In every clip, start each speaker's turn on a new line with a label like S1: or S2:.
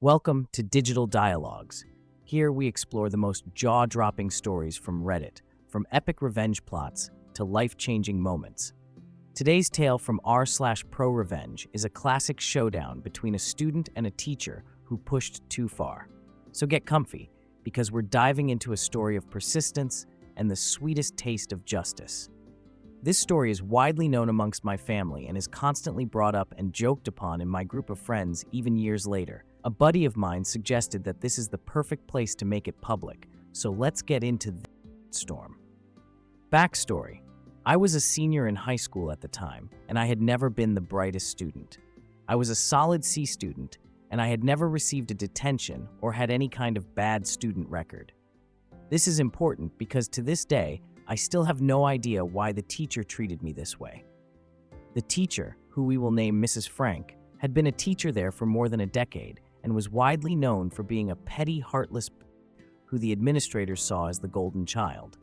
S1: Welcome to Digital Dialogues. Here we explore the most jaw-dropping stories from Reddit, from epic revenge plots to life-changing moments. Today's tale from r/ProRevenge is a classic showdown between a student and a teacher who pushed too far. So get comfy, because we're diving into a story of persistence and the sweetest taste of justice. This story is widely known amongst my family and is constantly brought up and joked upon in my group of friends even years later. A buddy of mine suggested that this is the perfect place to make it public, so let's get into the storm. Backstory: I was a senior in high school at the time, and I had never been the brightest student. I was a solid C student, and I had never received a detention or had any kind of bad student record. This is important because to this day, I still have no idea why the teacher treated me this way. The teacher, who we will name Mrs. Frank, had been a teacher there for more than a decade and was widely known for being a petty, heartless who the administrators saw as the golden child.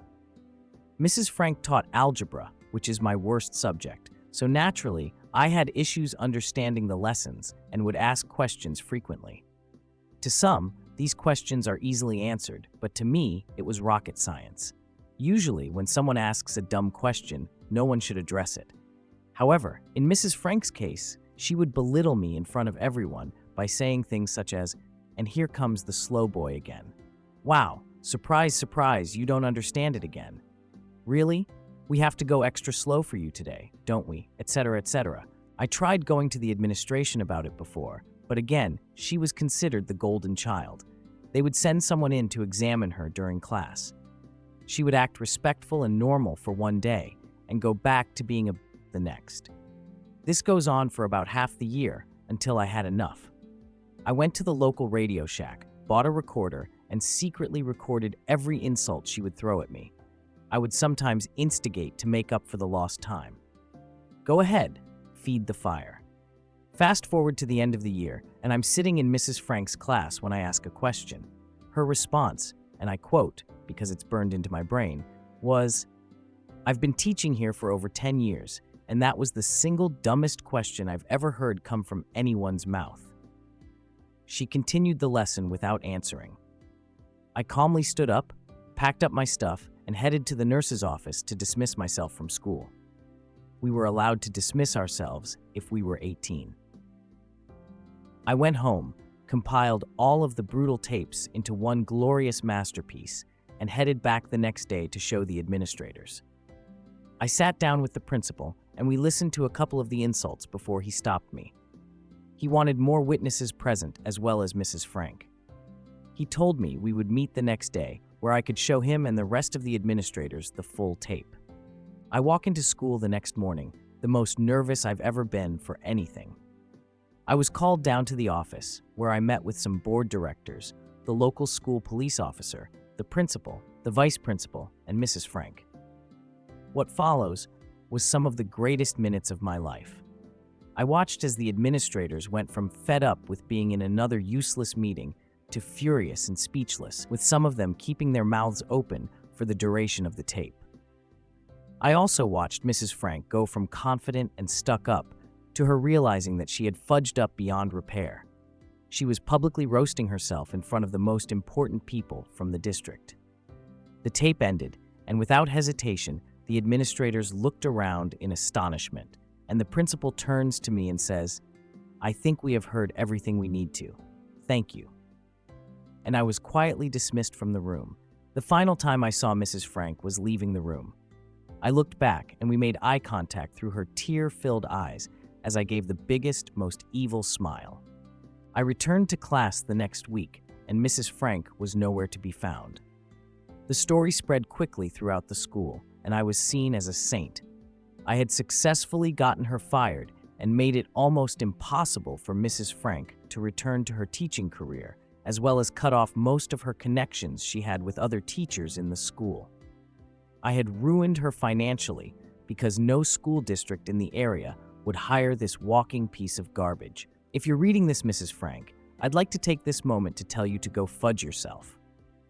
S1: Mrs. Frank taught algebra, which is my worst subject, so naturally, I had issues understanding the lessons and would ask questions frequently. To some, these questions are easily answered, but to me, it was rocket science. Usually, when someone asks a dumb question, no one should address it. However, in Mrs. Frank's case, she would belittle me in front of everyone by saying things such as, "And here comes the slow boy again. Wow, surprise, surprise, you don't understand it again. Really? We have to go extra slow for you today, don't we?" etc., etc. I tried going to the administration about it before, but again, she was considered the golden child. They would send someone in to examine her during class. She would act respectful and normal for one day and go back to being the next. This goes on for about half the year until I had enough. I went to the local Radio Shack, bought a recorder, and secretly recorded every insult she would throw at me. I would sometimes instigate to make up for the lost time. Go ahead, feed the fire. Fast forward to the end of the year, and I'm sitting in Mrs. Frank's class when I ask a question. Her response, and I quote, because it's burned into my brain, was, "I've been teaching here for over 10 years, and that was the single dumbest question I've ever heard come from anyone's mouth." She continued the lesson without answering. I calmly stood up, packed up my stuff, and headed to the nurse's office to dismiss myself from school. We were allowed to dismiss ourselves if we were 18. I went home, compiled all of the brutal tapes into one glorious masterpiece, and headed back the next day to show the administrators. I sat down with the principal, and we listened to a couple of the insults before he stopped me. He wanted more witnesses present as well as Mrs. Frank. He told me we would meet the next day, where I could show him and the rest of the administrators the full tape. I walk into school the next morning, the most nervous I've ever been for anything. I was called down to the office, where I met with some board directors, the local school police officer, the principal, the vice principal, and Mrs. Frank. What follows was some of the greatest minutes of my life. I watched as the administrators went from fed up with being in another useless meeting to furious and speechless, with some of them keeping their mouths open for the duration of the tape. I also watched Mrs. Frank go from confident and stuck up to her realizing that she had fudged up beyond repair. She was publicly roasting herself in front of the most important people from the district. The tape ended, and without hesitation, the administrators looked around in astonishment, and the principal turns to me and says, "I think we have heard everything we need to. Thank you." And I was quietly dismissed from the room. The final time I saw Mrs. Frank was leaving the room. I looked back, and we made eye contact through her tear-filled eyes as I gave the biggest, most evil smile. I returned to class the next week, and Mrs. Frank was nowhere to be found. The story spread quickly throughout the school, and I was seen as a saint. I had successfully gotten her fired and made it almost impossible for Mrs. Frank to return to her teaching career, as well as cut off most of her connections she had with other teachers in the school. I had ruined her financially because no school district in the area would hire this walking piece of garbage. If you're reading this, Mrs. Frank, I'd like to take this moment to tell you to go fudge yourself.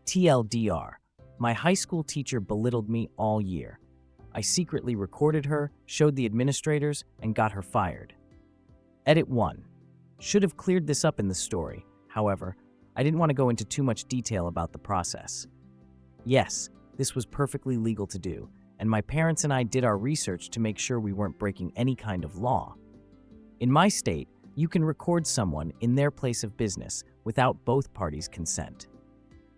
S1: TLDR, my high school teacher belittled me all year. I secretly recorded her, showed the administrators, and got her fired. Edit 1. Should have cleared this up in the story. However, I didn't want to go into too much detail about the process. Yes, this was perfectly legal to do, and my parents and I did our research to make sure we weren't breaking any kind of law. In my state, you can record someone in their place of business without both parties' consent.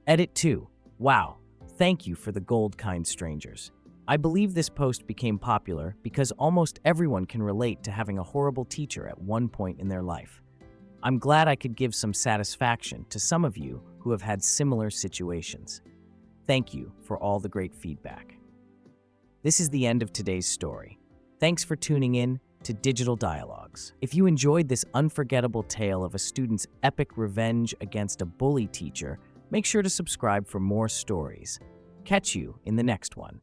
S1: Edit 2. Wow, thank you for the gold, kind strangers. I believe this post became popular because almost everyone can relate to having a horrible teacher at one point in their life. I'm glad I could give some satisfaction to some of you who have had similar situations. Thank you for all the great feedback. This is the end of today's story. Thanks for tuning in to Digital Dialogues. If you enjoyed this unforgettable tale of a student's epic revenge against a bully teacher, make sure to subscribe for more stories. Catch you in the next one.